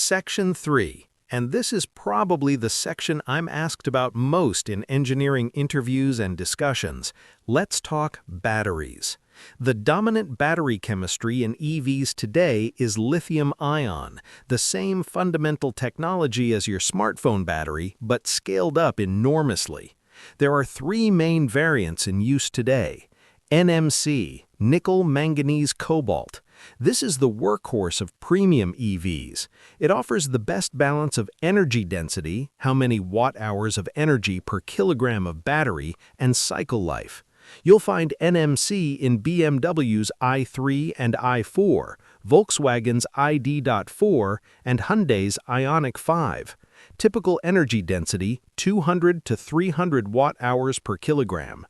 Section 3, and this is probably the section I'm asked about most in engineering interviews and discussions. Let's talk batteries. The dominant battery chemistry in EVs today is lithium-ion, the same fundamental technology as your smartphone battery, but scaled up enormously. There are three main variants in use today. NMC, nickel manganese cobalt. This is the workhorse of premium EVs. It offers the best balance of energy density, how many watt-hours of energy per kilogram of battery, and cycle life. You'll find NMC in BMW's i3 and i4, Volkswagen's ID.4, and Hyundai's Ioniq 5. Typical energy density, 200 to 300 watt-hours per kilogram.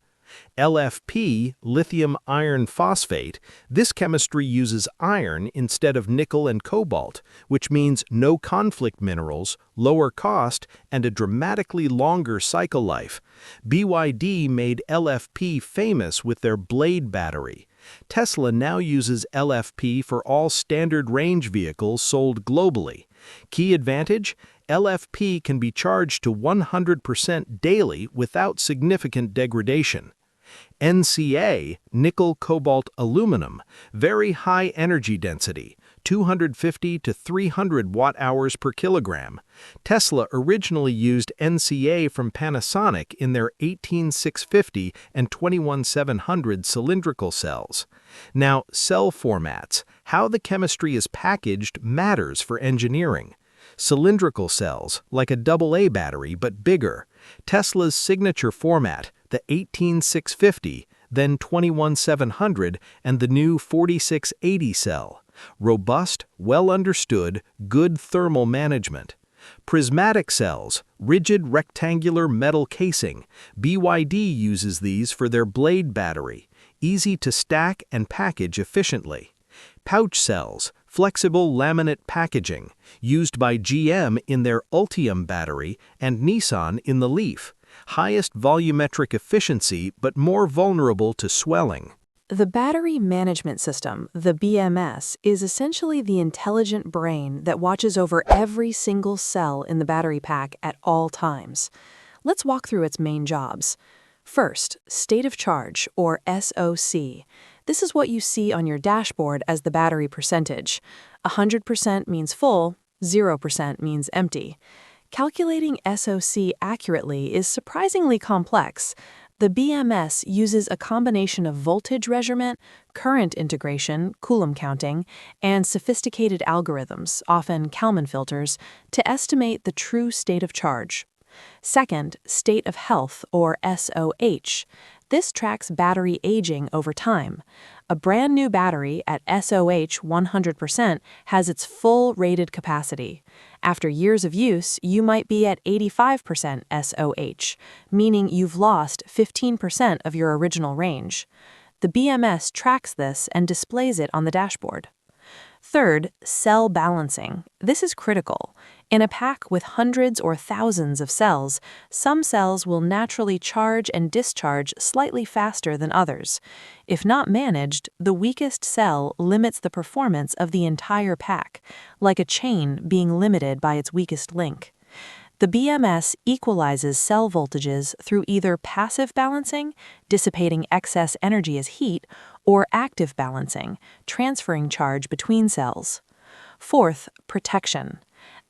LFP, lithium iron phosphate, this chemistry uses iron instead of nickel and cobalt, which means no conflict minerals, lower cost, and a dramatically longer cycle life. BYD made LFP famous with their Blade battery. Tesla now uses LFP for all standard range vehicles sold globally. Key advantage? LFP can be charged to 100% daily without significant degradation. NCA, nickel cobalt aluminum, very high energy density, 250 to 300 watt-hours per kilogram. Tesla originally used NCA from Panasonic in their 18650 and 21700 cylindrical cells. Now, cell formats, how the chemistry is packaged matters for engineering. Cylindrical cells, like a AA battery but bigger. Tesla's signature format, the 18650, then 21700, and the new 4680 cell. Robust, well understood, good thermal management. Prismatic cells, rigid rectangular metal casing. BYD uses these for their Blade battery, easy to stack and package efficiently. Pouch cells, flexible laminate packaging, used by GM in their Ultium battery and Nissan in the Leaf. Highest volumetric efficiency but more vulnerable to swelling. The battery management system, the BMS, is essentially the intelligent brain that watches over every single cell in the battery pack at all times. Let's walk through its main jobs. First, state of charge, or SOC. This is what you see on your dashboard as the battery percentage. 100% means full, 0% means empty. Calculating SOC accurately is surprisingly complex. The BMS uses a combination of voltage measurement, current integration, Coulomb counting, and sophisticated algorithms, often Kalman filters, to estimate the true state of charge. Second, state of health, or SOH. This tracks battery aging over time. A brand new battery at SOH 100% has its full rated capacity. After years of use, you might be at 85% SOH, meaning you've lost 15% of your original range. The BMS tracks this and displays it on the dashboard. Third, cell balancing. This is critical. In a pack with hundreds or thousands of cells, some cells will naturally charge and discharge slightly faster than others. If not managed, the weakest cell limits the performance of the entire pack, like a chain being limited by its weakest link. The BMS equalizes cell voltages through either passive balancing, dissipating excess energy as heat, or active balancing, transferring charge between cells. Fourth, protection.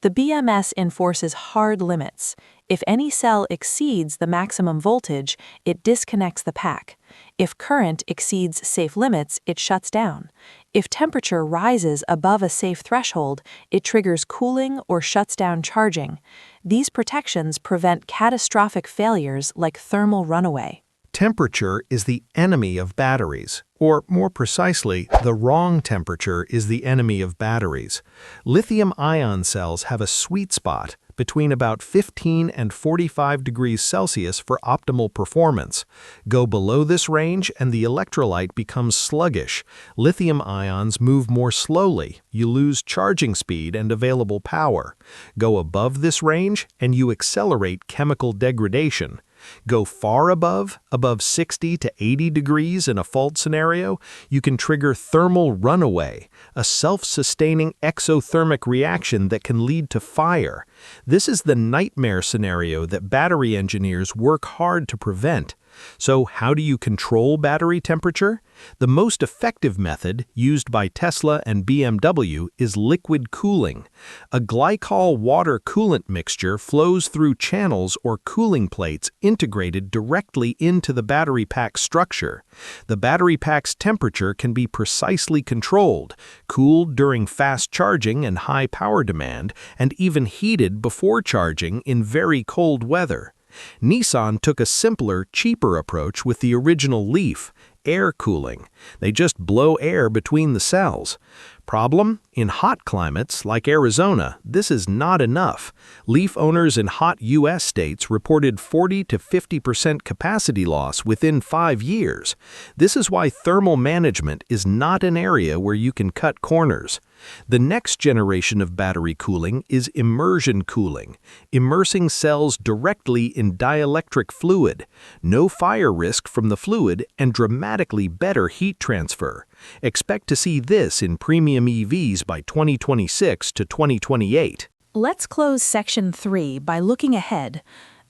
The BMS enforces hard limits. If any cell exceeds the maximum voltage, it disconnects the pack. If current exceeds safe limits, it shuts down. If temperature rises above a safe threshold, it triggers cooling or shuts down charging. These protections prevent catastrophic failures like thermal runaway. Temperature is the enemy of batteries, or more precisely, the wrong temperature is the enemy of batteries. Lithium-ion cells have a sweet spot between about 15 and 45 degrees Celsius for optimal performance. Go below this range and the electrolyte becomes sluggish. Lithium ions move more slowly. You lose charging speed and available power. Go above this range and you accelerate chemical degradation. Go far above 60 to 80 degrees in a fault scenario, you can trigger thermal runaway, a self-sustaining exothermic reaction that can lead to fire. This is the nightmare scenario that battery engineers work hard to prevent. So how do you control battery temperature? The most effective method, used by Tesla and BMW, is liquid cooling. A glycol water coolant mixture flows through channels or cooling plates integrated directly into the battery pack structure. The battery pack's temperature can be precisely controlled, cooled during fast charging and high power demand, and even heated before charging in very cold weather. Nissan took a simpler, cheaper approach with the original Leaf, air cooling. They just blow air between the cells. Problem? In hot climates, like Arizona, this is not enough. Leaf owners in hot U.S. states reported 40 to 50% capacity loss within 5 years. This is why thermal management is not an area where you can cut corners. The next generation of battery cooling is immersion cooling, immersing cells directly in dielectric fluid. No fire risk from the fluid and dramatically better heat transfer. Expect to see this in premium EVs by 2026 to 2028. Let's close Section 3 by looking ahead.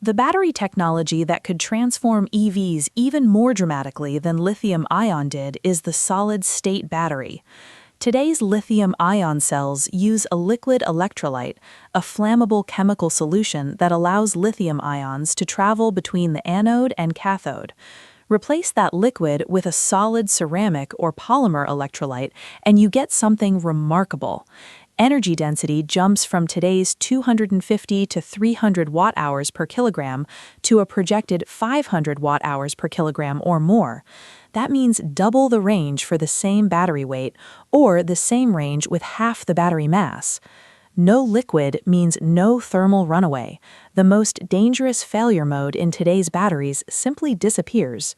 The battery technology that could transform EVs even more dramatically than lithium-ion did is the solid-state battery. Today's lithium-ion cells use a liquid electrolyte, a flammable chemical solution that allows lithium ions to travel between the anode and cathode. Replace that liquid with a solid ceramic or polymer electrolyte, and you get something remarkable. Energy density jumps from today's 250 to 300 watt-hours per kilogram to a projected 500 watt-hours per kilogram or more. That means double the range for the same battery weight, or the same range with half the battery mass. No liquid means no thermal runaway. The most dangerous failure mode in today's batteries simply disappears.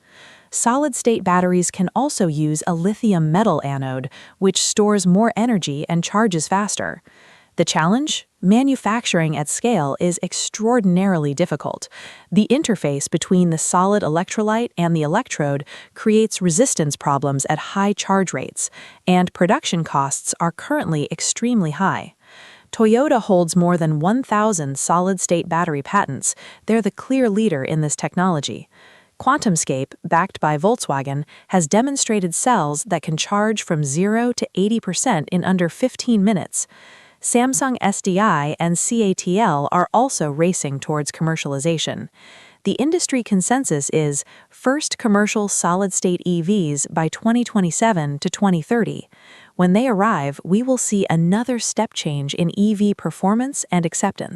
Solid-state batteries can also use a lithium metal anode, which stores more energy and charges faster. The challenge? Manufacturing at scale is extraordinarily difficult. The interface between the solid electrolyte and the electrode creates resistance problems at high charge rates, and production costs are currently extremely high. Toyota holds more than 1,000 solid-state battery patents. They're the clear leader in this technology. QuantumScape, backed by Volkswagen, has demonstrated cells that can charge from 0 to 80% in under 15 minutes. Samsung SDI and CATL are also racing towards commercialization. The industry consensus is first commercial solid-state EVs by 2027 to 2030. When they arrive, we will see another step change in EV performance and acceptance.